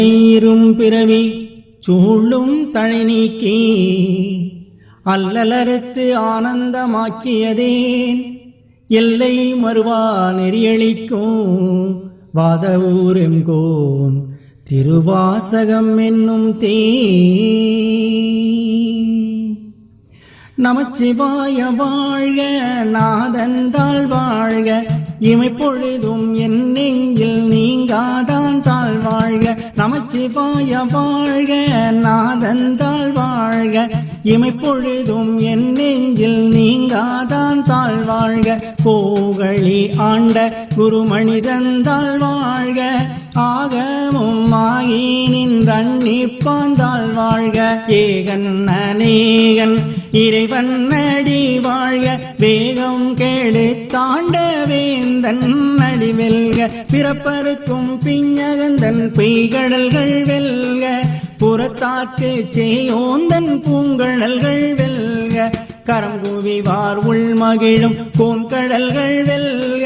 நீரும் பிறவி சூழும் தழை நீக்கி அல்லலறுத்து ஆனந்தமாக்கியதேன் எல்லை மறுவா நெறியளிக்கும் வாதவூரெங்கோன் திருவாசகம் என்னும் நமச்சிவாய வாழ்க நாதந்தாள் வாழ்க இமைப்பொழுதும் என் நெஞ்சில் நீங்காதான் தாழ் வாழ்க நமச்சிவாய வாழ்க நாதந்தாள் வாழ்க இமைப்பொழுதும் என் நெஞ்சில் நீங்காதான் தாழ் வாழ்க கோகழி ஆண்ட குருமணிதந்தாள் வாழ்க ஆகமும் ஆகி நின்றன்னிப்பாந்தாள் வாழ்க ஏகன் அநேகன் இறைவன் அடி வாழ்க வேகம் கேடு தாண்ட வேந்தன் அடி வெல்க பிறப்பருக்கும் பிஞகந்தன் பெய்கடல்கள் வெல்க புறத்தாக்கு செய்யோந்தன் பூங்கடல்கள் வெல்க கரங்குவிவார் உள்மகிழும் கோன்கடல்கள் வெல்க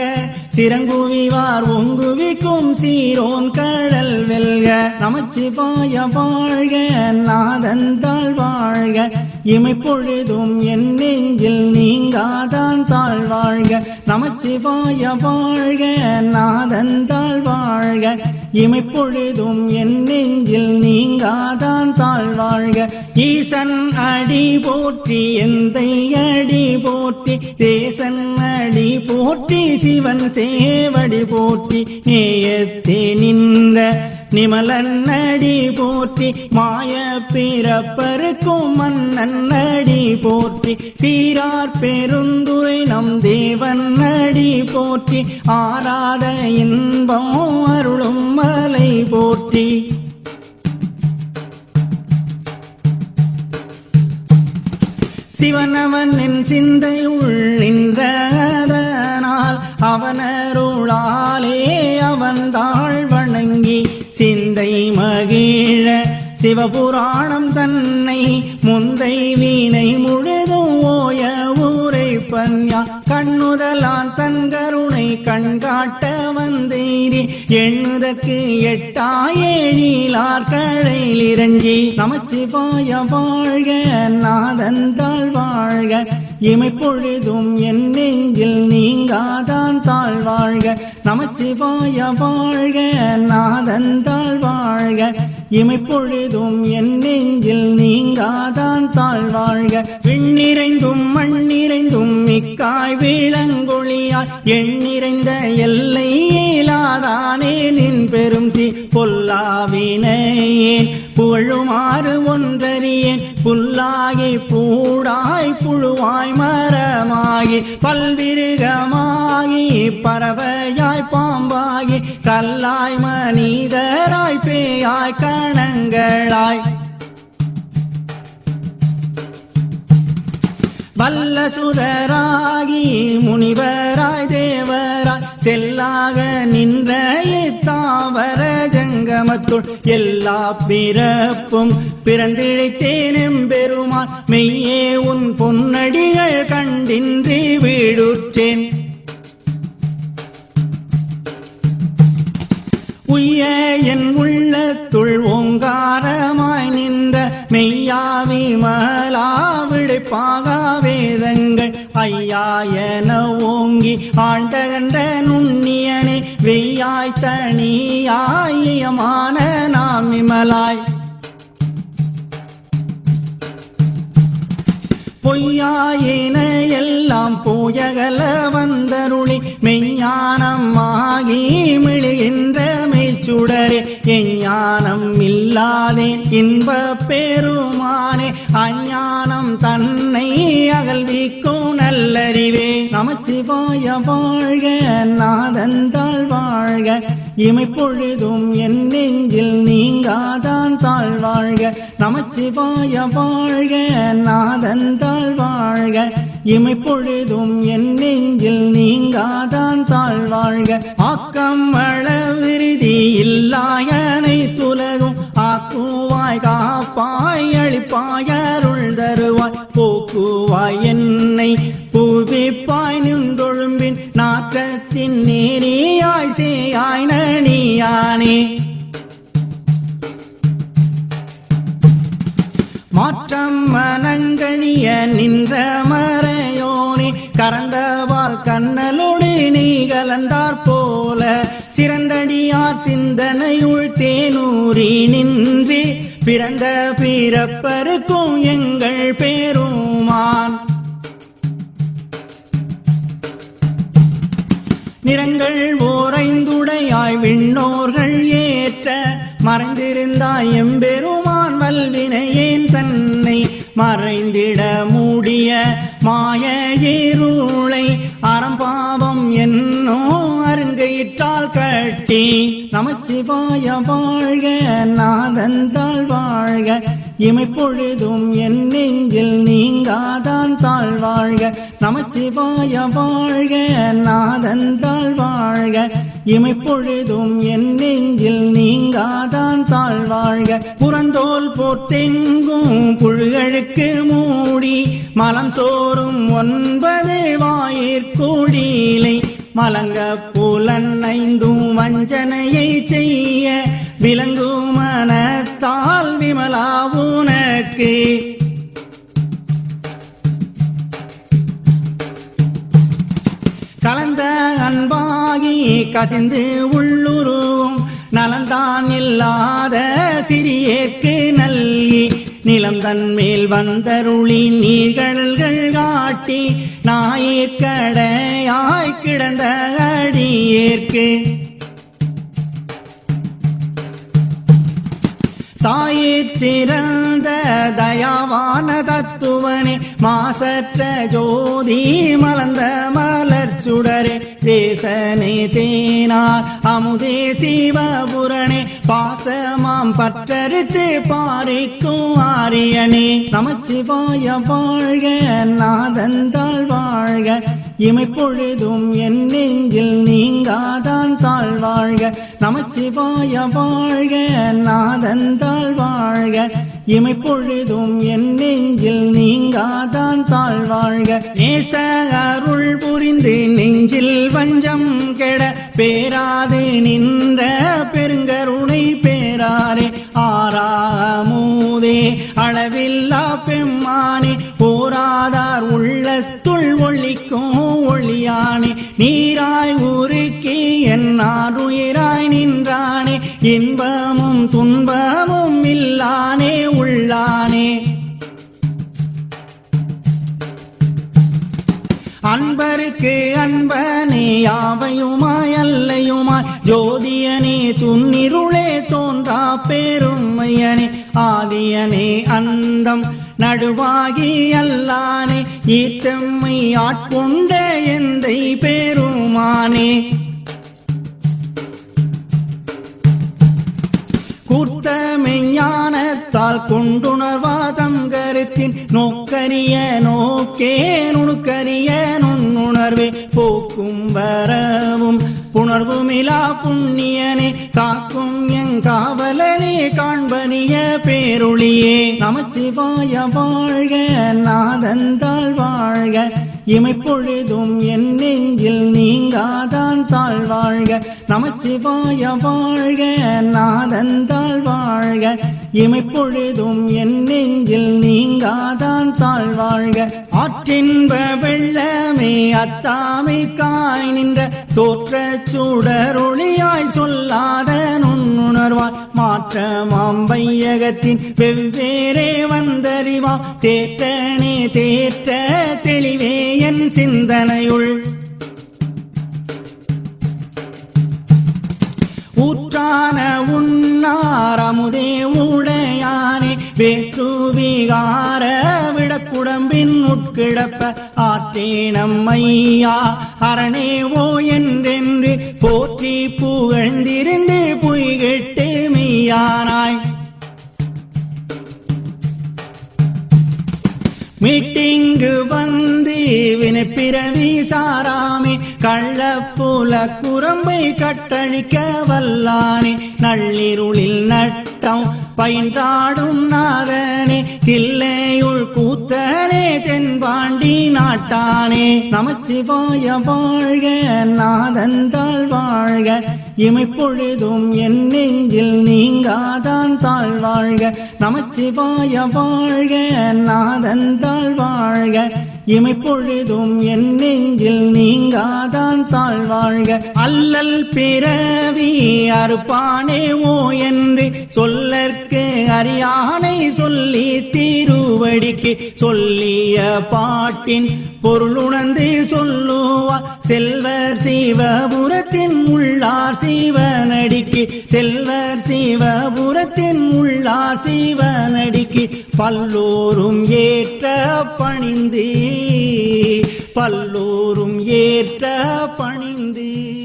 சிறங்குவிவார் ஒங்குவிக்கும் சீரோன் கடல் வெல்க நமச்சிவாய வாழ்க நாதந்தாள் வாழ்க இமைப்பொழுதும் என் நெஞ்சில் நீங்காதான் தாழ் வாழ்க நமச்சிவாய வாழ்க நாதந்தாள் வாழ்க இமைப்பொழுதும் என் நெஞ்சில் நீங்காதான் தாழ் வாழ்க ஈசன் அடி போற்றி எந்தை அடி போற்றி தேசன் அடி போற்றி சிவன் சேவடி போற்றி நேயத்தே நின்ற நிமலன் அடி போற்றி மாய பிறப்பருக்கும் மன்னன் அடி போற்றி சீரார் பெருந்துரை நம் தேவன் அடி போற்றி ஆராத இன்பம் அருளும் மலை போற்றி சிவனவன் என் சிந்தையுள் நின்றதனால் அவனருளாலே அவன் தாழ் வணங்கி சிந்தை மகிழ சிவபுராணம் தன்னை முந்தை வீணை முழுதும் ஓய ஊரை பன்யா கண்ணுதலான் தன் கருணை கண்காட்ட வந்தேரி எண்ணுதற்கு எட்டாயேழிலார் கழையில் இறங்கி நமச்சிவாய வாழ்க நாதந்தாள் வாழ்க இமைப்பொழுதும் என் நெஞ்சில் நீங்காதான் தாழ் வாழ்க நமச்சிவாய வாழ்க நாதந்தாள் வாழ்க இமைப்பொழுதும் என் நெஞ்சில் நீங்காதான் தாழ் வாழ்க விண்ணிறைந்தும் மண்ணிறைந்தும் மிக்காய் விளங்கொழியாய் எண்ணிறைந்த எல்லை இயலாதானே நின் பெரும் பொல்லாவினையேன் புகழுமாறு ஒன்றறியேன் புல்லாகி பூடாய் புழுவாய் மரமாகி பல்விருகமாகி பறவையாய் பாம்பாகி கல்லாய் மனிதராய் பேயாய் கணங்களாய் வல்லசுரராகி முனிவராய் தேவராய் செல்லாக நின்ற தாவர ஜங்கமத்துள் எல்லா பிறப்பும் பிறந்திழைத்தேனும் பெருமான் மெய்யே உன் பொன்னடிகள் கண்டின்றி வீடுற்றேன் உய்ய என் உள்ளத்துள் ஓங்காரமாய் நின்ற மெய்யாவி மலா விளைப்பாக வேதங்கள் ஐயா என ஓங்கி ஆழ்ந்தகன்ற நுண்ணியனே வெய்யாய் தனியாயமான நாம் விமலாய் பொய்யாயின எல்லாம் போயகல வந்தருளி மெய்ஞானம் ஆகி மிழுகின்ற மெய்ச்சுடரே எஞ்ஞானம் இல்லாதேன் இன்ப பெருமானே அஞ்ஞானம் தன்னை அகல்விக்கும் நல்லறிவே நமச்சிவாய வாழ்க நாதந்தாள் வாழ்க இமைப்பொழுதும் என் நெஞ்சில் நீங்காதான் தாழ் வாழ்க நமச்சிவாய வாழ்க நாதந்தாள் வாழ்க இமைப்பொழுதும் என் நெஞ்சில் நீங்காதான் தாழ் வாழ்க ஆக்கம் அளவிருதி இல்லாயனை துலகும் ஆக்குவாய் காப்பாய் அளிப்பாய் அருள் தருவாய் போக்குவாய் என்னை பூவிப்பாய் நின்றொழும்பின் நாக்கத்தின் நேரியாய் சேயாய் நனியானே மாற்றம் மனங்கணிய நின்ற மறையோனே கறந்தவால் கண்ணலோடு நீ கலந்தார் போல சிறந்தடியார் சிந்தனையுள் தேனூரி நின்று பிறந்த பிறப்பருக்கும் எங்கள் பேருமான் நிறங்கள் ஓரைந்துடையாய் விண்ணோர்கள் ஏற்ற மறைந்திருந்தாய் எம்பெருமான் வல்வினையேன் தன்னை மறைந்திட மூடிய மாய இருளை அறம்பாவம் என்னோ அருங்கையிட்டால் கட்டி நமச்சிவாய வாழ்க நாதந்தாள் வாழ்க இமைப்பொழுதும் என் நெஞ்சில் நீங்காதான் தாழ்வாழ்க நமச்சிவாய வாழ்க நாதந்தாள் வாழ்க இமைப்பொழுதும் என் நெஞ்சில் நீங்காதான் தாழ்வாழ்க புறந்தோல் போர்த்தெங்கும் புழுகழுக்கு மூடி மலம் சோறும் 9 வாயிற்கூடிலை மலங்க புலன் 5 வஞ்சனையை செய்ய விலங்கு மனத்தால் விமலா உனக்கு கலந்த அன்பாகி கசிந்து உள்ளுருவும் நலந்தான் இல்லாத சிறியேற்கு நல்கி நிலம் தன்மேல் வந்தருளி நீழ்கடல்கள் காட்டி நாயிற்கடையாய் கிடந்த அடியேற்கு தாயிறந்த தயாவான தத்துவனே மாசற்ற ஜோதி மலர்ந்த மலர் சுடரே தேசனே தேனார் அமுதே சிவபுரணே பாசமாம் பற்றறுத்து பாரிக்கும் ஆரியனே நமச்சிவாய வாழ்க நாதந்தாள் வாழ்க இமைப்பொழுதும் என் நெஞ்சில் நீங்காதான் தாழ்வாழ்க நமச்சிவாய வாழ்க நாதந்தாள் வாழ்க இமைப்பொழுதும் என் நெஞ்சில் நீங்காதான் தாழ்வாழ்க நேச அருள் புரிந்து நெஞ்சில் வஞ்சம் கெட பேராது நின்ற பெருங்கருணை பேராரே ஆறாமூதே அளவில்லா பெம்மானே போராதார் உள்ளத்துள் ஒளிக்கும் ஒளியானே நீராய் உருக்கி என்னார் உயிராய் நின்றானே இன்பமும் துன்பமும் இல்லானே உள்ளானே அன்பருக்கு அன்பனே யாவையுமாய் அல்லையுமாய் ஜோதியனே துன்னிருளே தோன்றா பெருமையனே ஆதியனே அந்தம் நடுவாகி அல்லானே ஈத்தம்மை ஆட்கொண்ட எந்தை பெருமானே கூர்த்த மெஞ்ஞானத்தால் கொண்டுணர்வாதம் கருத்தின் நோக்கரிய நோக்கே நுணுக்கரிய நுண்ணுணர்வே போக்கும் வரவும் புணர்வுமிலா புண்ணியனே காக்கும் எங்காவலனே காண்பனிய பேருளியே நமச்சிவாய வாழ்க நாதந்தாள் வாழ்க இமைப்பொழுதும் என் நெஞ்சில் நீங்காதான் தாழ்வாழ்க நமச்சிவாய வாழ்க நாதந்தாள் வாழ்க இமைப்பொழுதும் என் நெஞ்சில் நீங்காதான் தாழ்வாழ்க ஆற்றின்ப வெள்ளமே அத்தாமை காய் நின்ற தோற்ற சுடரொளியாய் சொல்லாத நுண்ணுணர்வாய் மாற்றமாம் வையகத்தின் வெவ்வேறே வந்தறிவா தேற்றனே தேற்ற தெளிவே என் சிந்தனையுள் ஊற்றான உன்னார் அமுதே உடையானே வேற்று விகார விடக்குடம்பின் உட்கிடப்ப ஆற்றே நம்மையா அரணேவோ என்றென்று போற்றி புகழ்ந்திருந்து பொய்கெட்டு மெய்யானாய் மீட்டிங்கு வந்து வினைப்பிறவி சாராமே கள்ளப்புல குரம்பை கட்டழிக்க வல்லானே நள்ளிருளில் நட்டம் பயின்றாடும் நாதனே தில்லையுள் கூத்தனே தென்பாண்டி நாட்டானே நமச்சிவாய வாழ்க நாதந்தாள் வாழ்க இமைப்பொழுதும் என் நெஞ்சில் நீங்காதான் தாழ்வாழ்க. நமச்சிவாய வாழ்க, நாதன் தாழ்வாழ்க. இமைப்பொழுதும் என் நெஞ்சில் நீங்காதான் தாழ்வாழ்க. அல்லல் பிறவி அறுப்பானே ஓ என்று சொல்லற்கு அறியானை சொல்லி திருவடிக்கு சொல்லிய பாட்டின் பொருளுணர்ந்து சொல்லுவார் செல்வர் சிவபுரத்தின் உள்ளார் சிவனடிக்கு. செல்வர் சிவபுரத்தின் உள்ளார் சிவனடிக்கு பல்லோரும் ஏற்ற பணிந்து, பல்லோரும் ஏற்ற பணிந்து.